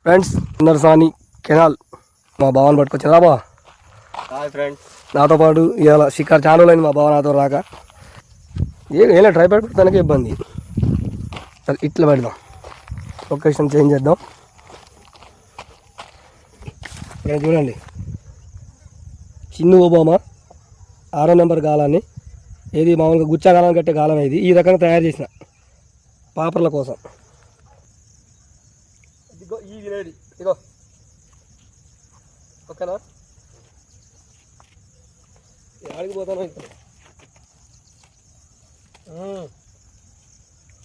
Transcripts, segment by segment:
Friends నర్సాని canal మా బావని పట్టుకొచ్చారా బా. హాయ్ ఫ్రెండ్స్, నాతో పాటు ఇవాళ షికారు ఛానల్ అయింది మా బావ నాతో రాక. ఏం ట్రై పెడతానికి ఇబ్బంది. సరే ఇట్లా పెడదాం, లొకేషన్ చేంజ్ చేద్దాం. ఇక్కడ చూడండి, చిన్న ఓబామా 6వ నెంబర్ గాలాన్ని, ఏది మామూలుగా గుచ్చా గాలాన్ని కట్టే గాలం ఇది. ఈ రకంగా తయారు చేసిన పాపర్ల కోసం. ఇదిగో ఈ విలేజ్, ఇదిగో ఓకేనా. ఆడికి పోతాను ఇక్కడ,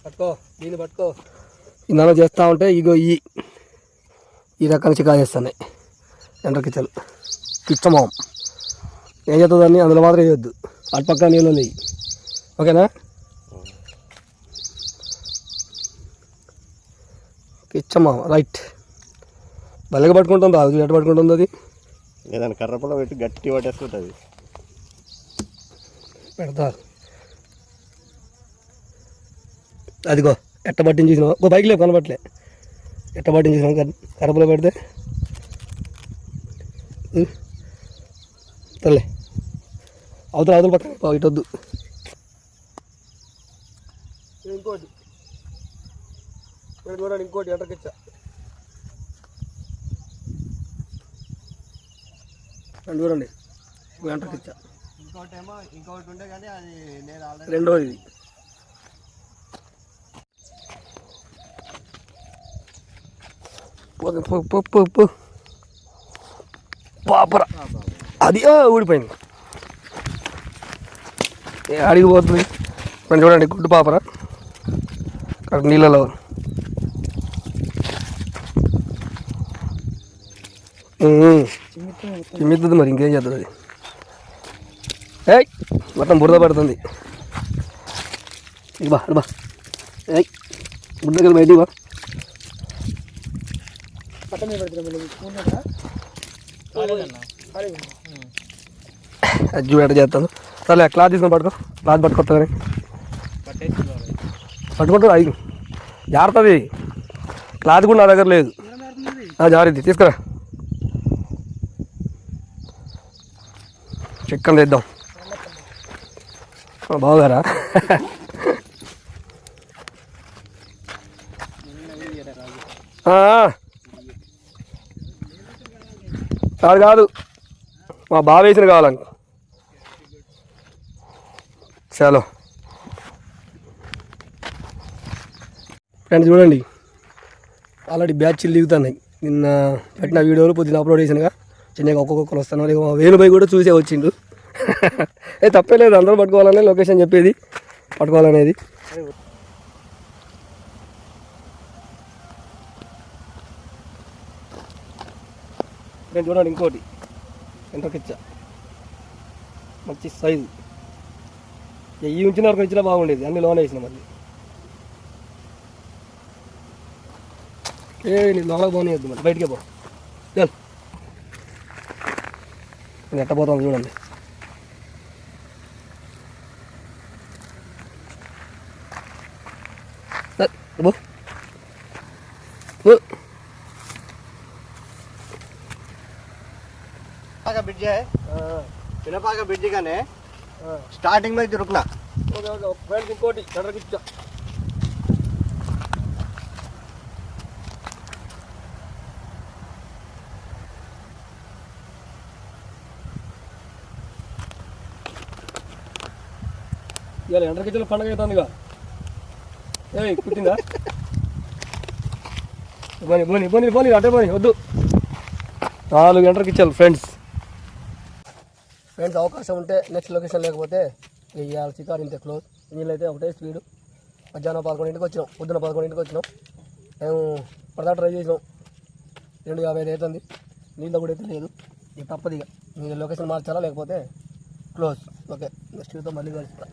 పట్టుకో దీన్ని పట్టుకో. ఇందాక చేస్తూ ఉంటే ఇగో ఈ రకంగా చికా చేస్తున్నాయి ఎండ్రకిచ్చలు. కిచ్చమోహం ఏం చేస్తుందని అందులో మాత్రం వేయొద్దు, అటు పక్కన నీళ్ళు ఉన్నాయి. ఓకేనా. కిచ్చమోహం రైట్. బల్లగా పట్టుకుంటుంది, అది ఎట్ట పట్టుకుంటుంది. అది ఏదైనా కర్రపొడ పెట్టి గట్టి పట్టేస్తుంటుంది. పెడతా అదిగో ఎట్ట పట్టించి చూసినావు. ఒక బైక్ లేవు కనబట్టలే. ఎట్ట పట్టించి చూసినావు కరపులో పెడితే తల్లే. అవతల పక్కన ఇటొద్దు. ఇంకోటి చూడండి, ఇంకోటి ఎంటకిచ్చా. చూడండి ఎంటకిచ్చా. ఇంకోటి ఉంటే కానీ అది నేను రెండోది ఇది. పాపర అది ఊడిపోయింది. అడిగిపోతుంది. చూడండి గుడ్డు పాపర అక్కడ నీళ్ళలో. చిమ్మిద్దు మరి, ఇంకేం చేస్తుంది అది. ఏయ్ మొత్తం బురద పడుతుంది. ఇక బా బా, ఏయ్ బుడ్డ దగ్గర బయటికి బా. అజ్జు ఎట్ట చేస్తాను. సరే క్లాత్ తీసుకొని పట్టుకో. క్లాత్ పట్టుకొస్తా కానీ పట్టుకుంటూ అయ్యి జారుతుంది. క్లాత్ కూడా నా దగ్గర లేదు, జారిద్ది. తీసుకురా, చికెన్ తెద్దాం. బాగుగారా. కాదు కాదు, మా బావ వేసిన కావాలని. చలో ఫ్రెండ్స్ చూడండి, ఆల్రెడీ బ్యాచ్లు దిగుతున్నాయి. నిన్న పెట్టిన వీడియోలు పొద్దున్న అప్లోడ్ చేసినగా. చిన్నగా ఒక్కొక్కరు వస్తున్నారు. వేణుభాయ్ కూడా చూసే వచ్చిండు. ఏ తప్పే లేదు, అందరూ పట్టుకోవాలనే లొకేషన్ చెప్పేది, పట్టుకోవాలనేది. నేను చూడండి ఇంకోటి ఎంటకిచ్చా, మంచి సైజు. ఈ ఉంచిన వరకు ఇచ్చినా బాగుండేది, అన్ని లోన్ వేసిన. మళ్ళీ నీ లోనకు పోనీయద్దు, మళ్ళీ బయటికే పో. నేను ఎట్టపోతాను చూడండి. ब्रिज है, पिनपाका ब्रिज का ने स्टार्टिंग में रुकना. फ्रेंड्स इंकोटी ఎండ్రకిచ్చా. ఇవాళ ఎండ్రకిచ్చల పండుగ అవుతుందిగా. ఏ కుట్టిందా? పోనీ పోనీ పోనీ పోనీ, అటే పోనీ, వద్దు. 4 ఎండ్రకిచ్చాలి ఫ్రెండ్స్. అవకాశం ఉంటే నెక్స్ట్ లొకేషన్, లేకపోతే ఇవాళ చికారు ఇంతే క్లోజ్. నీళ్ళైతే ఒకటే స్పీడు. మధ్యాహ్నం 11ంటికి వచ్చినాం, పొద్దున 11ంటికి వచ్చినాం. మేము పడదా ట్రై చేసినాం. 2:55 అవుతుంది. నీళ్ళ కూడా అయితే లేదు. ఇక తప్పదు, ఇక మీరు లొకేషన్ మార్చాలా లేకపోతే క్లోజ్. ఓకే, నెక్స్ట్ వీడియోతో మళ్ళీ కలుస్తా.